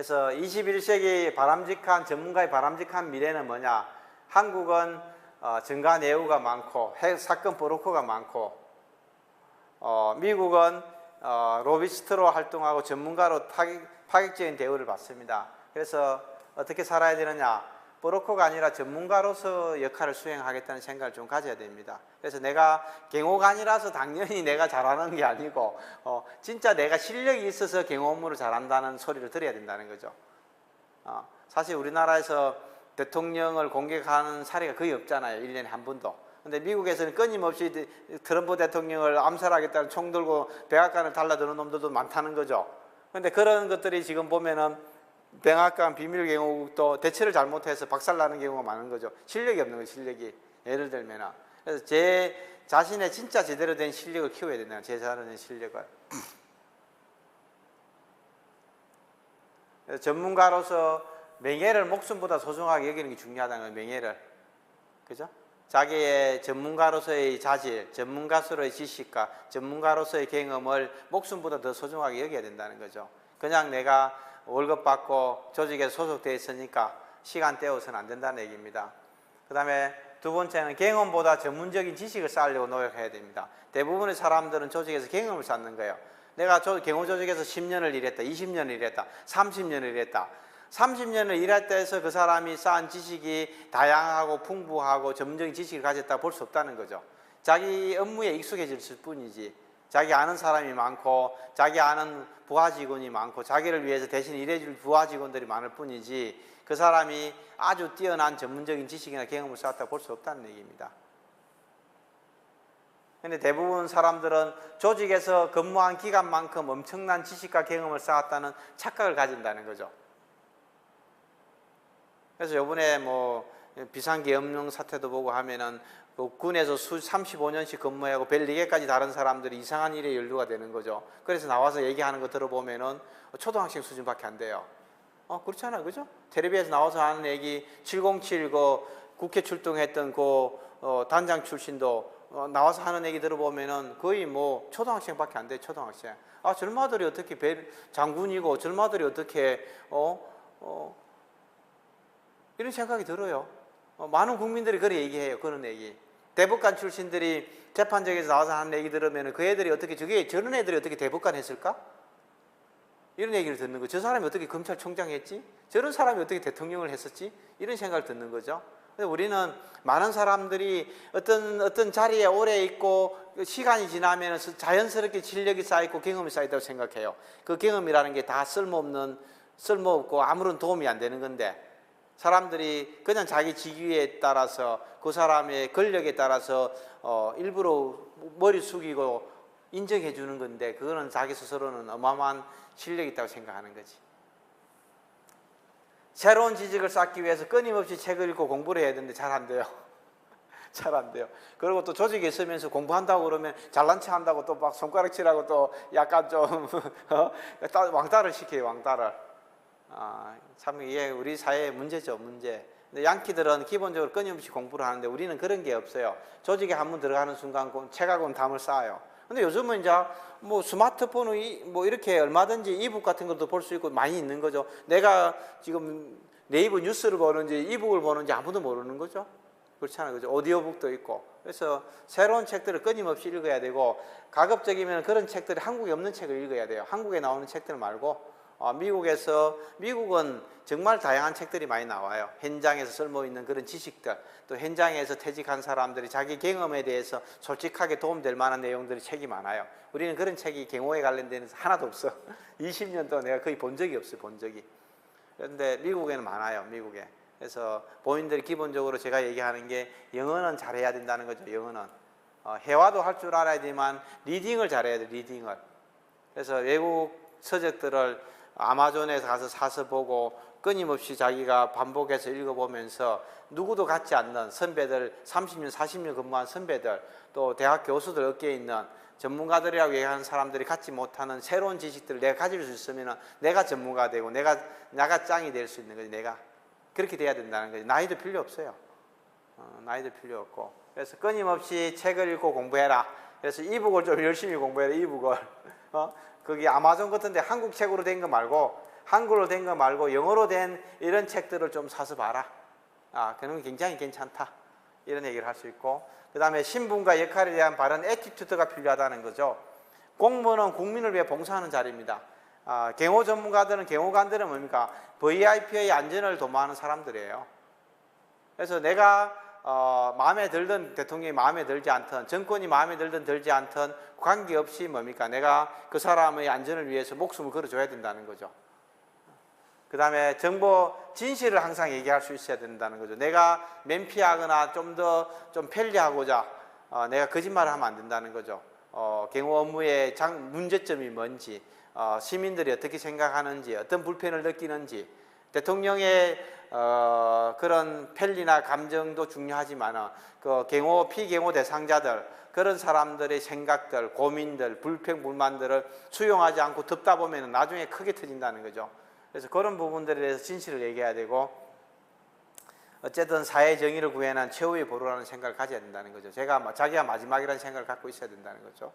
그래서 21세기 바람직한 전문가의 바람직한 미래는 뭐냐? 한국은 증가 내후가 많고 사건 브로커가 많고, 미국은 로비스트로 활동하고 전문가로 파격적인 대우를 받습니다. 그래서 어떻게 살아야 되느냐? 브로커가 아니라 전문가로서 역할을 수행하겠다는 생각을 좀 가져야 됩니다. 그래서 내가 경호관이라서 당연히 내가 잘하는 게 아니고 진짜 내가 실력이 있어서 경호 업무를 잘한다는 소리를 들어야 된다는 거죠. 사실 우리나라에서 대통령을 공격하는 사례가 거의 없잖아요. 1년에 한 번도. 근데 미국에서는 끊임없이 트럼프 대통령을 암살하겠다는 총 들고 백악관을 달라드는 놈들도 많다는 거죠. 근데 그런 것들이 지금 보면은 백악관 비밀경호국도 대처를 잘못해서 박살나는 경우가 많은 거죠. 실력이 없는 거죠. 실력이. 예를 들면. 그래서 제 자신의 진짜 제대로 된 실력을 키워야 된다. 제 자신의 실력을. 그래서 전문가로서 명예를 목숨보다 소중하게 여기는 게 중요하다는 거예요. 명예를. 그죠? 자기의 전문가로서의 자질, 전문가로서의 지식과 전문가로서의 경험을 목숨보다 더 소중하게 여겨야 된다는 거죠. 그냥 내가 월급 받고 조직에 소속되어 있으니까 시간 때워서는 안 된다는 얘기입니다. 그 다음에 두 번째는 경험보다 전문적인 지식을 쌓으려고 노력해야 됩니다. 대부분의 사람들은 조직에서 경험을 쌓는 거예요. 내가 경호 조직에서 10년을 일했다, 20년을 일했다, 30년을 일했다. 30년을 일했다 해서 그 사람이 쌓은 지식이 다양하고 풍부하고 전문적인 지식을 가졌다고 볼 수 없다는 거죠. 자기 업무에 익숙해졌을 뿐이지, 자기 아는 사람이 많고 자기 아는 부하 직원이 많고 자기를 위해서 대신 일해줄 부하 직원들이 많을 뿐이지 그 사람이 아주 뛰어난 전문적인 지식이나 경험을 쌓았다고 볼 수 없다는 얘기입니다. 그런데 대부분 사람들은 조직에서 근무한 기간만큼 엄청난 지식과 경험을 쌓았다는 착각을 가진다는 거죠. 그래서 요번에 뭐 비상계엄령 사태도 보고 하면은 군에서 35년씩 근무하고 별 4개까지 다른 사람들이 이상한 일에 연루가 되는 거죠. 그래서 나와서 얘기하는 거 들어보면은 초등학생 수준밖에 안 돼요. 그렇잖아요. 그죠? 텔레비에서 나와서 하는 얘기 707 국회 출동했던 단장 출신도 나와서 하는 얘기 들어보면은 거의 뭐 초등학생밖에 안 돼요. 초등학생. 젊아들이 어떻게 장군이고 젊아들이 어떻게 이런 생각이 들어요. 많은 국민들이 그런 얘기해요. 그런 얘기. 대법관 출신들이 재판정에서 나와서 하는 얘기 들으면 그 애들이 어떻게 저런 애들이 어떻게 대법관 했을까? 이런 얘기를 듣는 거죠. 저 사람이 어떻게 검찰총장 했지? 저런 사람이 어떻게 대통령을 했었지? 이런 생각을 듣는 거죠. 그래서 우리는 많은 사람들이 어떤 자리에 오래 있고 시간이 지나면 자연스럽게 실력이 쌓이고 경험이 쌓였다고 생각해요. 그 경험이라는 게 다 쓸모없고 아무런 도움이 안 되는 건데 사람들이 그냥 자기 직위에 따라서 그 사람의 권력에 따라서 일부러 머리 숙이고 인정해 주는 건데 그거는 자기 스스로는 어마어마한 실력이 있다고 생각하는 거지. 새로운 지식을 쌓기 위해서 끊임없이 책을 읽고 공부를 해야 되는데 잘 안 돼요. 잘 안 돼요. 그리고 또 조직에 있으면서 공부한다고 그러면 잘난 체 한다고 또 막 손가락질하고 또 약간 좀 왕따를 시켜요. 왕따를. 참 이게 우리 사회의 문제죠. 문제. 근데 양키들은 기본적으로 끊임없이 공부를 하는데 우리는 그런 게 없어요. 조직에 한번 들어가는 순간 책하고는 담을 쌓아요. 근데 요즘은 이제 뭐 스마트폰이 뭐 이렇게 얼마든지 이북 같은 것도 볼 수 있고 많이 있는 거죠. 내가 지금 네이버 뉴스를 보는지 이북을 보는지 아무도 모르는 거죠. 그렇잖아요. 그죠? 오디오북도 있고. 그래서 새로운 책들을 끊임없이 읽어야 되고 가급적이면 그런 책들이 한국에 없는 책을 읽어야 돼요. 한국에 나오는 책들 말고 미국은 정말 다양한 책들이 많이 나와요. 현장에서 쓸모있는 그런 지식들, 또 현장에서 퇴직한 사람들이 자기 경험에 대해서 솔직하게 도움될 만한 내용들이 책이 많아요. 우리는 그런 책이 경호에 관련된 하나도 없어. 20년 동안 내가 거의 본 적이 없어요. 본 적이. 그런데 미국에는 많아요. 미국에. 그래서 본인들이 기본적으로 제가 얘기하는 게 영어는 잘해야 된다는 거죠. 영어는. 회화도 할 줄 알아야 되지만 리딩을 잘해야 돼. 리딩을. 그래서 외국 서적들을 아마존에 가서 사서 보고 끊임없이 자기가 반복해서 읽어보면서 누구도 같지 않는 선배들, 30년, 40년 근무한 선배들, 또 대학 교수들 어깨에 있는 전문가들이라고 얘기하는 사람들이 갖지 못하는 새로운 지식들을 내가 가질 수 있으면 내가 전문가가 되고 내가 짱이 될 수 있는 거지. 내가 그렇게 돼야 된다는 거지. 나이도 필요 없어요. 나이도 필요 없고. 그래서 끊임없이 책을 읽고 공부해라. 그래서 이북을 좀 열심히 공부해라. 이북을. 거기 아마존 같은 데 한국 책으로 된 거 말고 한글로 된 거 말고 영어로 된 이런 책들을 좀 사서 봐라. 그런 게 굉장히 괜찮다. 이런 얘기를 할 수 있고, 그 다음에 신분과 역할에 대한 바른 애티튜드가 필요하다는 거죠. 공무원은 국민을 위해 봉사하는 자리입니다. 경호 전문가들은, 경호관들은 뭡니까? VIP의 안전을 도모하는 사람들이에요. 그래서 내가 마음에 들든 대통령이 마음에 들지 않든 정권이 마음에 들든 들지 않든 관계없이 뭡니까? 내가 그 사람의 안전을 위해서 목숨을 걸어줘야 된다는 거죠. 그 다음에 정보 진실을 항상 얘기할 수 있어야 된다는 거죠. 내가 면피하거나 좀 편리하고자 내가 거짓말을 하면 안 된다는 거죠. 경호 업무의 문제점이 뭔지, 시민들이 어떻게 생각하는지, 어떤 불편을 느끼는지, 대통령의 그런 편리나 감정도 중요하지만 그 경호, 피경호 대상자들, 그런 사람들의 생각들, 고민들, 불평, 불만들을 수용하지 않고 듣다 보면 나중에 크게 터진다는 거죠. 그래서 그런 부분들에 대해서 진실을 얘기해야 되고, 어쨌든 사회 정의를 구현한 최후의 보루라는 생각을 가져야 된다는 거죠. 자기가 마지막이라는 생각을 갖고 있어야 된다는 거죠.